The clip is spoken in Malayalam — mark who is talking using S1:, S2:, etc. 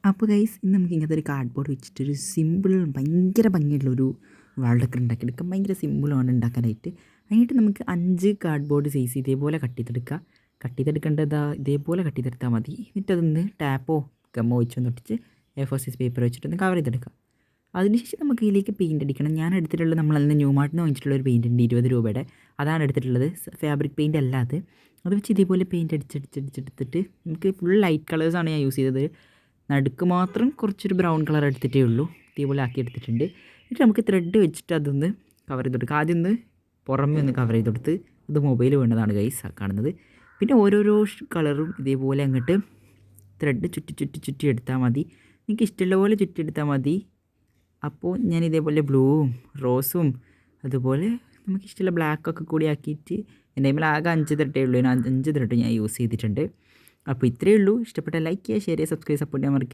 S1: അപ്പോൾ ഗൈസ് ഇന്ന് നമുക്ക് ഇങ്ങനത്തെ ഒരു കാർഡ്ബോർഡ് വെച്ചിട്ടൊരു സിമ്പിൾ ഭയങ്കര ഭംഗിയുള്ളൊരു വാൾഡൊക്കെ ഉണ്ടാക്കിയെടുക്കാം. ഭയങ്കര സിമ്പിളാണ് ഉണ്ടാക്കാനായിട്ട്. അതിനായിട്ട് നമുക്ക് 5 കാർഡ്ബോർഡ് സൈസ് ഇതേപോലെ കട്ട് ചെയ്തെടുക്കുക. കട്ട് ചെയ്തെടുക്കേണ്ടത് ഇതേപോലെ കട്ട് ചെയ്തെടുത്താൽ മതി. എന്നിട്ടതൊന്ന് ടാപ്പോ ഗമ്മോ വെച്ചൊന്ന് ഒട്ടിച്ച് A4 സൈസ് പേപ്പർ വെച്ചിട്ടൊന്ന് കവർ ചെയ്തെടുക്കുക. അതിനുശേഷം നമുക്ക് ഇതിലേക്ക് പെയിൻറ്റ് അടിക്കണം. ഞാൻ എടുത്തിട്ടുള്ളത് നമ്മളന്ന് ന്യൂ മാർട്ടിൽ നിന്ന് വാങ്ങിച്ചിട്ടുള്ള ഒരു പെയിൻറ്റ് ഉണ്ട് 20 രൂപയുടെ. അതാണ് എടുത്തിട്ടുള്ളത്. ഫാബ്രിക് പെയിൻറ്റ് അല്ലാതെ അത് വെച്ച് ഇതേപോലെ പെയിൻറ്റ് അടിച്ചെടുത്തിട്ട് നമുക്ക് ഫുൾ ലൈറ്റ് കളേഴ്സാണ് ഞാൻ യൂസ് ചെയ്തത്. നടുക്ക് മാത്രം കുറച്ചൊരു ബ്രൗൺ കളർ എടുത്തിട്ടേ ഉള്ളൂ. ഇതേപോലെ ആക്കി എടുത്തിട്ടുണ്ട്. എന്നിട്ട് നമുക്ക് ത്രെഡ് വെച്ചിട്ട് അതൊന്ന് കവർ ചെയ്ത് കൊടുക്കുക. ആദ്യം ഒന്ന് പുറമെ ഒന്ന് കവർ ചെയ്ത് കൊടുത്ത് അത് മൊബൈൽ വേണ്ടതാണ് ഗൈസ് കാണുന്നത്. പിന്നെ ഓരോരോ കളറും ഇതേപോലെ അങ്ങോട്ട് ത്രെഡ് ചുറ്റി എടുത്താൽ മതി. നിങ്ങൾക്ക് ഇഷ്ടമുള്ള പോലെ ചുറ്റിയെടുത്താൽ മതി. അപ്പോൾ ഞാൻ ഇതേപോലെ ബ്ലൂവും റോസും അതുപോലെ നമുക്കിഷ്ടമുള്ള ബ്ലാക്കൊക്കെ കൂടി ആക്കിയിട്ട് എൻ്റെ കയ്യിൽ ആകെ 5 ത്രെഡേ ഉള്ളൂ. 5 ത്രെഡ് ഞാൻ യൂസ് ചെയ്തിട്ടുണ്ട്. അപ്പോൾ ഇത്രയേ ഉള്ളൂ. ഇഷ്ടപ്പെട്ട ലൈക്ക് ചെയ്യുക, ഷെയർ ചെയ്യുക, സബ്സ്ക്രൈബ്, സപ്പോർട്ട് ചെയ്യാൻ മറക്കുക.